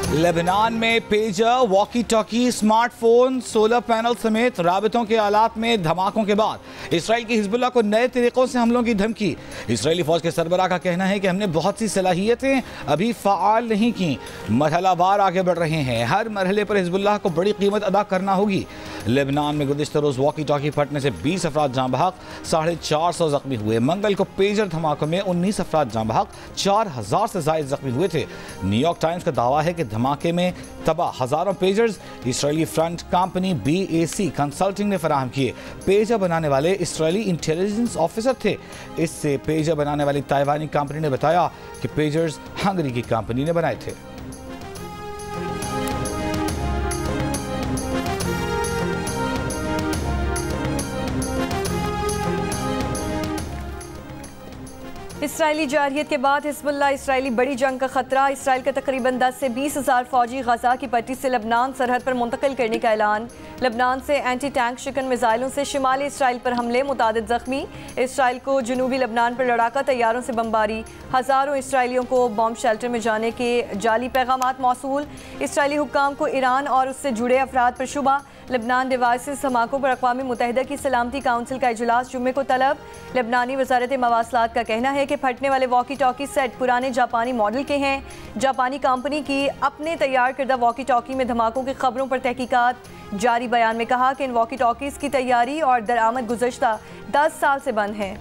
Lebanon में pager, walkie talkie, smartphone, solar panel समेत राबितों के आलात में धमाकों के बाद इसराइल की हिजबुल्लाह को नए तरीकों से हमलों की धमकी। इसराइली फौज के सरबराह का कहना है कि हमने बहुत सी सलाहियतें अभी फ़ाल नहीं की, मरहलावार आगे बढ़ रहे हैं, हर मरहले पर हिजबुल्लाह को बड़ी कीमत अदा करना होगी। लेबनान में गुज़िश्ता रोज़ वॉकी टॉकी फटने से 20 अफराद जाँ बहक, 450 जख्मी हुए। मंगल को पेजर धमाकों में 19 अफराद जाँ बहक, 4000 से ज़ायद जख्मी हुए थे। न्यूयॉर्क टाइम्स का दावा है कि धमाके में तबाह हजारों pagers Israeli front company BAC consulting ने फराहम किए। पेजर बनाने वाले इसराइली इंटेलिजेंस ऑफिसर थे। इससे पेजर बनाने वाली ताइवानी कंपनी ने बताया कि पेजर्स हंगरी की कंपनी ने बनाए थे। इसराइली जारहियत के बाद हिजबुल्लाह इसराइली बड़ी जंग का खतरा। इसराइल का तकरीबन 10 से 20 हज़ार फौजी गजा की पट्टी से लबनान सरहद पर मुंतकिल करने का ऐलान। लबनान से एंटी टैंक शिकन मिसाइलों से शिमाली इसराइल पर हमले, मुतादिद जख्मी। इसराइल को जनूबी लबनान पर लड़ाका तैयारों से बमबारी। हज़ारों इसराइलियों को बॉम्ब शेल्टर में जाने के जाली पैगामात मौसूल। इसराइली हुक्काम को ईरान और उससे जुड़े अफराद पर शुबा। लबनान डिवाइसेस धमाकों पर अक़वाम मुत्तहिदा की सलामती काउंसिल का इजलास जुम्मे को तलब। लबनानी वज़ारत मवासलात का कहना है कि फटने वाले वॉकी टॉकी सेट पुराने जापानी मॉडल के हैं। जापानी कंपनी की अपने तैयार करदा वॉकी टॉकी में धमाकों की खबरों पर तहकीकात। जारी बयान में कहा कि इन वॉकी टॉकीज़ की तैयारी और दरामद गुज़श्ता 10 साल से बंद है।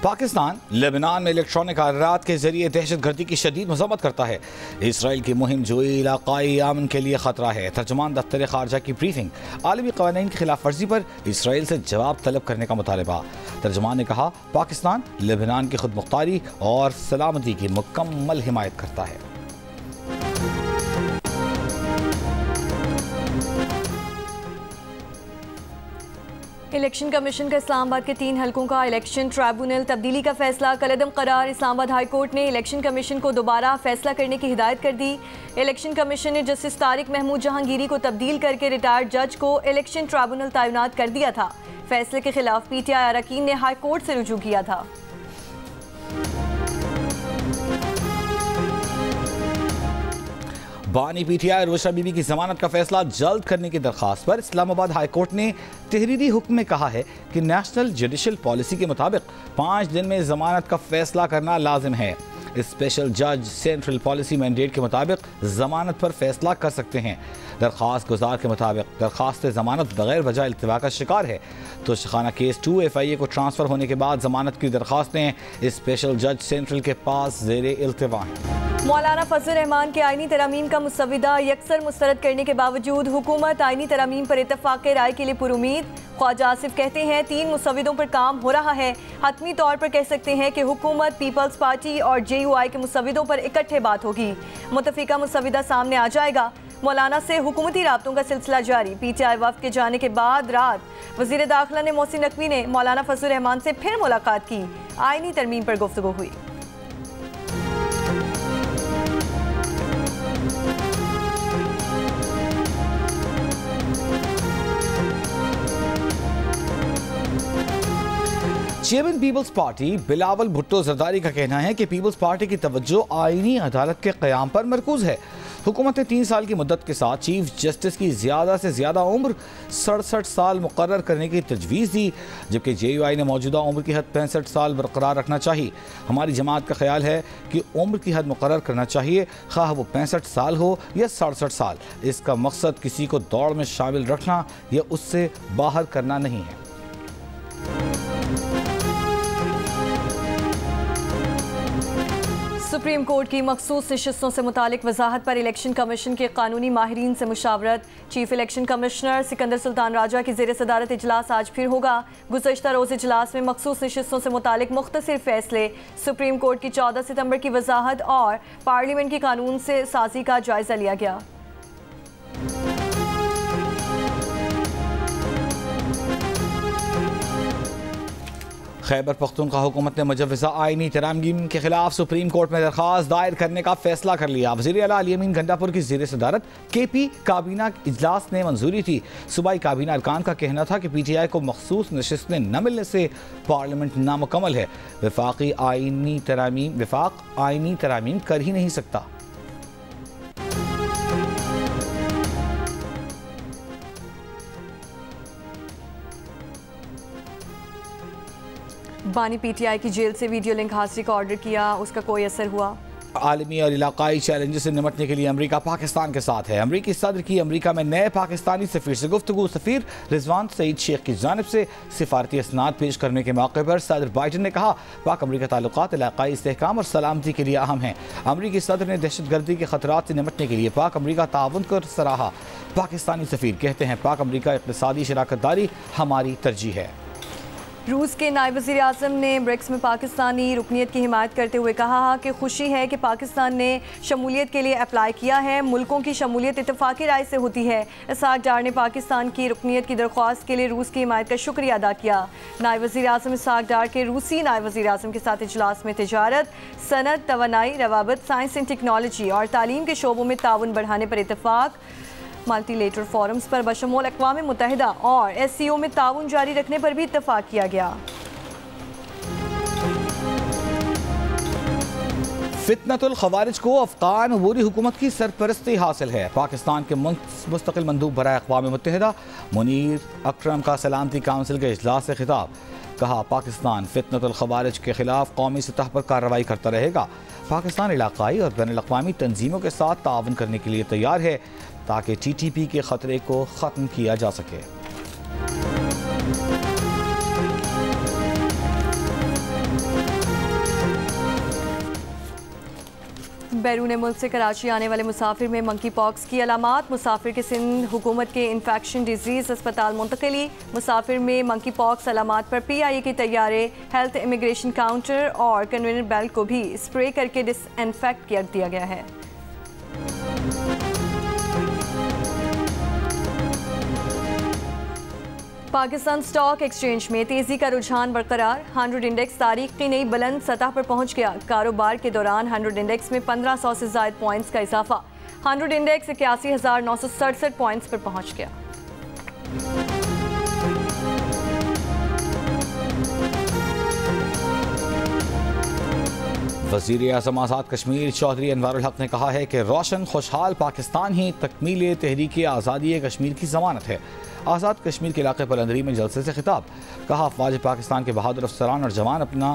पाकिस्तान लेबनान में इलेक्ट्रॉनिक आलात के जरिए दहशतगर्दी की शदीद मज़म्मत करता है। इसराइल की मुहिम जोई इलाकाई अमन के लिए ख़तरा है। तर्जुमान दफ्तर ख़ारजा की ब्रीफिंग। आलमी क़वानीन की खिलाफ वर्जी पर इसराइल से जवाब तलब करने का मुतालबा। तर्जुमान ने कहा, पाकिस्तान लेबनान की खुद मुख्तारी और सलामती की मुकम्मल हिमायत करता है। इलेक्शन कमीशन का इस्लामाबाद के 3 हलकों का इलेक्शन ट्राइब्यूनल तब्दीली का फैसला कलअदम करार। इस्लामाबाद हाई कोर्ट ने इलेक्शन कमीशन को दोबारा फैसला करने की हिदायत कर दी। इलेक्शन कमीशन ने जस्टिस तारिक महमूद जहांगीरी को तब्दील करके रिटायर्ड जज को इलेक्शन ट्राइब्यूनल तैनात कर दिया था। फैसले के खिलाफ PTI अरकान ने हाई कोर्ट से रुजू किया था। बानी PTI रोशा बीबी की जमानत का फैसला जल्द करने की दरख्वास्त पर इस्लामाबाद हाई कोर्ट ने तहरीरी हुक्म में कहा है कि नेशनल जुडिशल पॉलिसी के मुताबिक 5 दिन में जमानत का फैसला करना लाजिम है। स्पेशल जज सेंट्रल पॉलिसी मैंडेट के मुताबिक जमानत पर फैसला कर सकते हैं। दरख्वास्त गुजार के मुताबिक दरख्वास्त जमानत बगैर वजह इल्तिवा का शिकार है तो शिखाना केस 2 FIA को ट्रांसफ़र होने के बाद जमानत की दरख्वास्तें स्पेशल जज सेंट्रल के पास ज़ेरे इल्तिवा हैं। मौलाना फजल रहमान के आईनी तरामीम का मुसविदा यकसर मुस्तरद करने के बावजूद हुकूमत आईनी तरामीम पर इत्तफाक़ राय के लिए पुरुमीद। ख्वाजा आसिफ कहते हैं 3 मुसविदों पर काम हो रहा है। हतमी तौर पर कह सकते हैं कि हुकूमत, पीपल्स पार्टी और JUI के मुसविदों पर इकट्ठे बात होगी। मुतफिका मुसविदा सामने आ जाएगा। मौलाना से हुकूमती राब्तों का सिलसिला जारी। PTI वफ्द के जाने के बाद रात वज़ीर दाखिला ने मोहसिन नकवी ने मौलाना फजल रहमान से फिर मुलाकात की। आईनी तरमीम पर गुफ्तगू हुई। Chairman Peoples Party Bilawal Bhutto Zardari का कहना है कि पीपल्स पार्टी की तवज्जो आईनी अदालत के क़याम पर मरकूज है। हुकूमत ने 3 साल की मुद्दत के साथ चीफ जस्टिस की ज़्यादा से ज़्यादा उम्र 67 साल मुकर्रर करने की तजवीज़ दी, जबकि JUI ने मौजूदा उम्र की हद 65 साल बरकरार रखना चाहिए। हमारी जमात का ख्याल है कि उम्र की हद मुकर्रर करना चाहिए, खा वो 65 साल हो या 67 साल। इसका मकसद किसी को दौड़ में शामिल रखना या उससे बाहर करना नहीं है। सुप्रीम कोर्ट की मखसूस नशिस्तों से मुतालिक वजाहत पर इलेक्शन कमीशन के कानूनी माहिरीन से मुशावरत। Chief election commissioner Sikandar Sultan Raja की ज़ेर सदारत इजलास आज फिर होगा। गुज़श्ता रोज़ इजलास में मखसूस नशिस्तों से मुतालिक मुख्तसर फैसले, सुप्रीम कोर्ट की 14 सितंबर की वजाहत और पार्लियामेंट की कानून से साजी का जायजा लिया गया। खैबर पख्तूनख्वा हुकूमत ने मुजव्वज़ा आईनी तरामीम के खिलाफ सुप्रीम कोर्ट में दरख्वास्त दायर करने का फैसला कर लिया। वज़ीर आला अली अमीन गंडापुर की ज़ेर सदारत KP काबीना इजलास ने मंजूरी थी। सूबाई काबीना अरकान का कहना था कि PTI को मखसूस नशिस्तें न मिलने से पार्लियामेंट नामुकम्मल है। विफाक आईनी तरामीम कर ही नहीं सकता। बानी PTI की जेल से वीडियो लिंक हासिल का ऑर्डर किया, उसका कोई असर हुआ? आलमी और इलाकाई चैलेंज से निपटने के लिए अमरीका पाकिस्तान के साथ है। अमरीकी सदर की अमरीका में नए पाकिस्तानी सफीर से गुफ्तगू। सफीर रिजवान सईद शेख की जानिब से सिफारती असनाद पेश करने के मौके पर सदर बाइडन ने कहा पाक अमरीका ताल्लुकात इलाकाई इस्तेहकाम और सलामती के लिए अहम हैं। अमरीकी सदर ने दहशत गर्दी के खतरात से निपटने के लिए पाक अमरीका ताउन को सराहा। पाकिस्तानी सफीर कहते हैं पाक अमरीका इक़्तिसादी शराकत दारी हमारी तरजीह है। रूस के नायब वज़ीर आज़म ने ब्रिक्स में पाकिस्तानी रुकनीत की हिमायत करते हुए कहा कि खुशी है कि पाकिस्तान ने शमूलियत के लिए अप्लाई किया है। मुल्कों की शमूलियत इत्तफ़ाक़ी राय से होती है। इसहाक डार ने पाकिस्तान की रुकनीत की दरख्वास्त के लिए रूस की हिमायत का शुक्रिया अदा किया। नायब वज़ीर आज़म इसहाक डार के रूसी नायब वज़ीर आज़म के साथ इजलास में तिजारत, सनत, तवानाई, रवाबत, साइंस एंड टेक्नोलॉजी और तालीम के शोबों में ताउन बढ़ाने पर इत्तफ़ाक़, मल्टीलेटरल फोरम्स पर बशमूल अक़वाम मुत्तहिदा और SCO में ताउन जारी रखने पर भी इत्तफ़ाक़ किया गया। फितनतुल खवारिज को अफ़गान अबूरी हुकूमत की सरपरस्ती हासिल है। पाकिस्तान के मुस्तक़िल मंदूब बराए अक़वाम मुत्तहिदा मुनीर अकरम का सलामती काउंसिल के इजलास से खिताब। कहा पाकिस्तान फितनतुल खवारिज के खिलाफ कौमी सतह पर कार्रवाई करता रहेगा। पाकिस्तान इलाकाई और बैनुल अक़वामी तंजीमों के साथ ताउन करने के लिए तैयार है ताकि TTP के खतरे को ख़त्म किया जा सके। बैरून मुल्क से कराची आने वाले मुसाफिर में मंकी पॉक्स की अलामात। मुसाफिर के सिंध हुकूमत के इन्फेक्शन डिजीज़ अस्पताल मुंतकिली। मुसाफिर में मंकी पॉक्स अलामात पर PIA के तैयारे हेल्थ इमिग्रेशन काउंटर और कन्वेयर बेल्ट को भी स्प्रे करके डिसइंफेक्ट कर दिया गया है। पाकिस्तान स्टॉक एक्सचेंज में तेजी का रुझान बरकरार। 100 इंडेक्स तारीख की नई बुलंद सतह पर पहुंच गया। कारोबार के दौरान 100 इंडेक्स में 1500 से ज़ायद पॉइंट्स का इजाफा। 100 इंडेक्स 81,967 पॉइंट्स पर पहुंच गया। वज़ीर आज़म आज़ाद कश्मीर चौधरी अनवारुल हक ने कहा है कि रोशन खुशहाल पाकिस्तान ही तकमील तहरीक आज़ादी कश्मीर की ज़मानत है। आज़ाद कश्मीर के इलाके बुलंदरी में जलसे से खिताब। कहा फ़ौज पाकिस्तान के बहादुर अफसरान और जवान अपना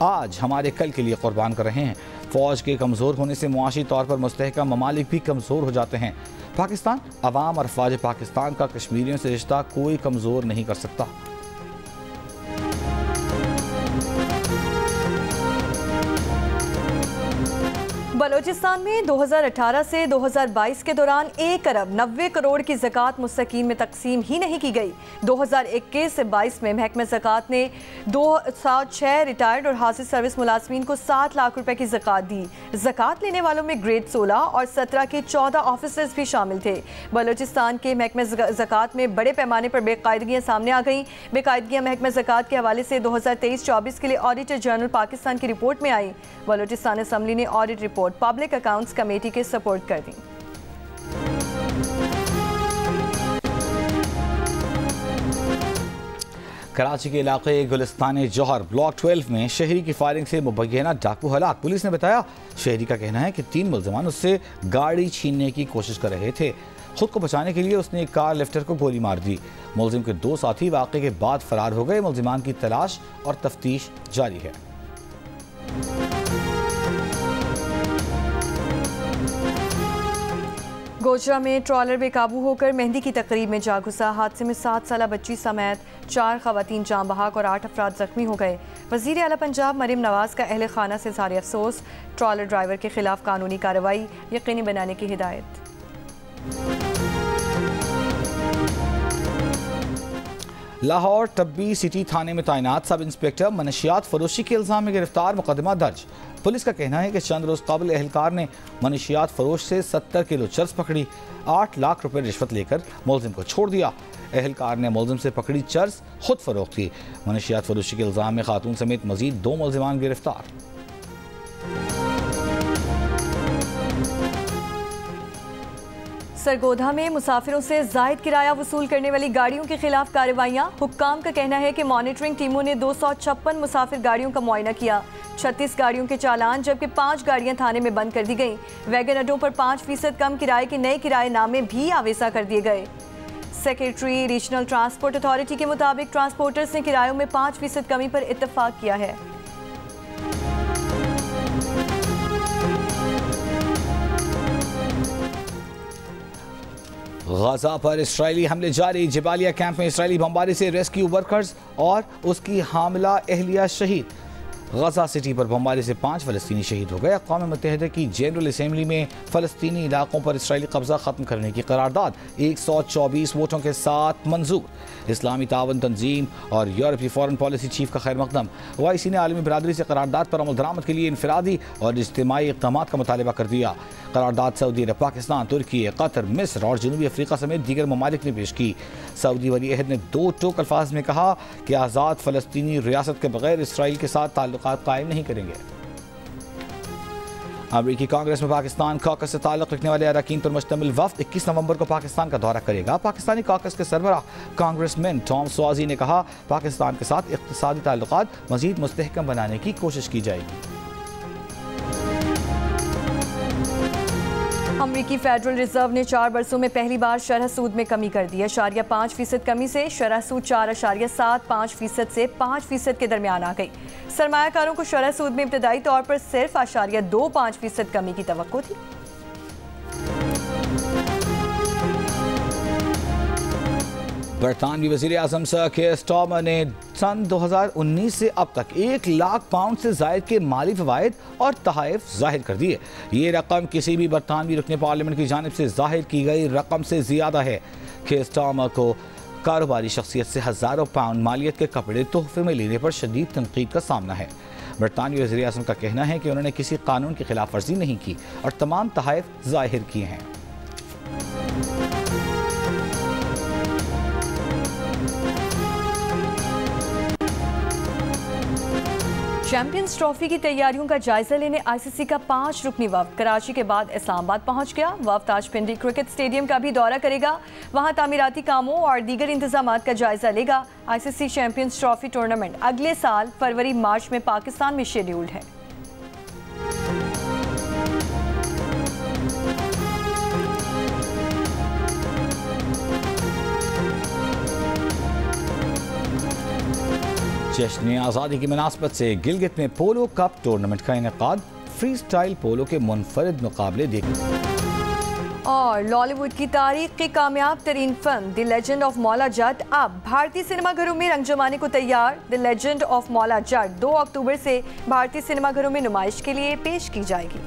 आज हमारे कल के लिए कुर्बान कर रहे हैं। फ़ौज के कमज़ोर होने से मुआशी तौर पर मुस्तहकम ममालिक भी कमज़ोर हो जाते हैं। पाकिस्तान अवाम और फ़ौज पाकिस्तान का कश्मीरियों से रिश्ता कोई कमज़ोर नहीं कर सकता। बलोचिस्तान में 2018 से 2022 के दौरान 1 अरब 90 करोड़ की ज़कात मुस्तकीन में तकसीम ही नहीं की गई। 2021 से 22 में महकमा ज़कात ने 206 रिटायर्ड और हासिल सर्विस मुलाजमीन को 7 लाख रुपए की ज़कात दी। ज़कात लेने वालों में ग्रेड 16 और 17 के 14 ऑफिसर्स भी शामिल थे। बलोचिस्तान के महकमा ज़कात में बड़े पैमाने पर बेकायदगियाँ सामने आ गईं। बेकायदगियाँ महकमा ज़कात के हवाले से 2023-24 के लिए ऑडिटर जनरल पाकिस्तान की रिपोर्ट में आई। बलोचिस्तान असम्बली ने audit report public accounts committee के सपोर्ट कर दी। कराची के इलाके गुलिस्तान जौहर ब्लॉक 12 में शहरी की फायरिंग से मुबैना डाकू हलाक। पुलिस ने बताया शहरी का कहना है कि 3 मुल्ज़िमान उससे गाड़ी छीनने की कोशिश कर रहे थे। खुद को बचाने के लिए उसने एक कार लिफ्टर को गोली मार दी। मुल्ज़िम के 2 साथी वाक़े के बाद फरार हो गए। मुल्ज़िमान की तलाश और तफ्तीश जारी है। गोजरा में ट्रॉलर बेकाबू होकर मेहंदी की तकरीब में जा घुसा। हादसे में 7 साला बच्ची समेत 4 खवातीन जाँ बहक और 8 अफराद जख्मी हो गए। वज़ीर आला पंजाब मरीम नवाज़ का अहले खाना से इज़हार अफसोस। ट्रॉलर ड्राइवर के खिलाफ कानूनी कार्रवाई यकीनी बनाने की हिदायत। लाहौर टब्बी सिटी थाने में तैनात सब इंस्पेक्टर मनशियात फरोशी के इल्जाम में गिरफ्तार, मुकदमा दर्ज। पुलिस का कहना है कि चंद रोज कबल एहलकार ने मनशियात फरोश से 70 किलो चर्स पकड़ी, 8 लाख रुपए रिश्वत लेकर मुलजिम को छोड़ दिया। एहलकार ने मुलजिम से पकड़ी चर्स खुद फरोख्त की। मनशियात फरोशी के इल्जाम में खातून समेत मजीद 2 मुलजिमान गिरफ्तार। सरगोधा में मुसाफिरों से जायद किराया वसूल करने वाली गाड़ियों के खिलाफ कार्रवाइयां। हुक्काम का कहना है कि मॉनिटरिंग टीमों ने 256 मुसाफिर गाड़ियों का मुआयना किया। 36 गाड़ियों के चालान जबकि 5 गाड़ियां थाने में बंद कर दी गईं। वैगन अड्डों पर 5% कम किराए के नए किराएनामे भी आवेजा कर दिए गए। सेक्रेटरी रीजनल ट्रांसपोर्ट अथॉरिटी के मुताबिक ट्रांसपोर्टर्स ने किरायों में 5% कमी पर इत्तफाक किया है। गजा पर इस्राएली हमले जारी, जबालिया कैंप में इस्राएली बमबारी से रेस्क्यू वर्कर्स और उसकी हामिला एहलिया शहीद। गजा सिटी पर बमबारी से 5 फ़लस्तीनी शहीद हो गए। अक़वाम मुत्तहिदा की जनरल असम्बली में फ़लस्तीनी इलाकों पर इस्राएली कब्ज़ा ख़त्म करने की करारदाद 124 वोटों के साथ मंजूर। इस्लामी तावन तंजीम और यूरोपीय फ़ॉरेन पॉलिसी चीफ का खैर मकदम। OIC ने आलमी बरादरी से करारदाद पर अमल दरामद के लिए इनफरादी और इज्तिमाई इक़दाम का मुतालबा कर दिया। करारदाद सऊदी अरब, पाकिस्तान, तुर्की, कतर, मिस्र और जनूबी अफ्रीका समेत दीगर ममालिक ने पेश की। सऊदी वली अहद ने 2 टोक अल्फाज में कहा कि आज़ाद फ़लस्तीनी रियासत के बगैर इसराइल के साथ ताल्लुकात कायम नहीं करेंगे। अमरीकी कांग्रेस में पाकिस्तान कॉकस से ताल्लुक़ रखने वाले अरकान पर मुश्तमिल वफ़द 21 नवंबर को पाकिस्तान का दौरा करेगा। पाकिस्तानी कॉकस के सरबराह कांग्रेसमैन टॉम स्वाज़ी ने कहा, पाकिस्तान के साथ इक़्तिसादी ताल्लुकात मज़ीद मुस्तहकम बनाने की कोशिश की जाएगी। अमरीकी फेडरल रिजर्व ने 4 बरसों में पहली बार शरह सूद में कमी कर दी है। 0.5% कमी से शरह सूद 4.75% से 5% के दरमियान आ गई। सरमायाकारों को शरह सूद में इब्तदाई तौर पर सिर्फ 0.25% कमी की तवक्को थी। बरतानवी वज़ीर आज़म सर केयर स्टारमर ने सन 2019 से अब तक 1 लाख पाउंड से ज़ायद के माली फ़वाइद और तहाइफ ज़ाहिर कर दिए। ये रकम किसी भी बरतानवी रुकने पार्लियामेंट की जानिब से ज़ाहिर की गई रकम से ज़्यादा है। केयर स्टारमर को कारोबारी शख्सियत से हज़ारों पाउंड मालियत के कपड़े तोहफे में लेने पर शदीद तनकीद का सामना है। बरतानवी वज़ीर आज़म का कहना है कि उन्होंने किसी कानून की खिलाफ वर्जी नहीं की और तमाम तहाइफ ज़ाहिर किए हैं। चैंपियंस ट्रॉफी की तैयारियों का जायजा लेने ICC का 5 रुकनी वफ्द कराची के बाद इस्लामाबाद पहुंच गया। वफ्द आज पिंडी क्रिकेट स्टेडियम का भी दौरा करेगा, वहां तामीराती कामों और दीगर इंतजामात का जायजा लेगा। ICC चैंपियंस ट्रॉफी टूर्नामेंट अगले साल फरवरी-मार्च में पाकिस्तान में शेड्यूल्ड है। जश्न आज़ादी की मुनासबत से गिलगित में पोलो कप टूर्नामेंट का इनेकाद, फ्री स्टाइल पोलो के मुनफरिद मुकाबले देखे। और लॉलीवुड की तारीख की कामयाब तरीन film the legend of Maula Jatt अब भारतीय सिनेमाघरों में रंग जमाने को तैयार। The legend of Maula Jatt 2 अक्टूबर से भारतीय सिनेमाघरों में नुमाइश के लिए पेश की जाएगी।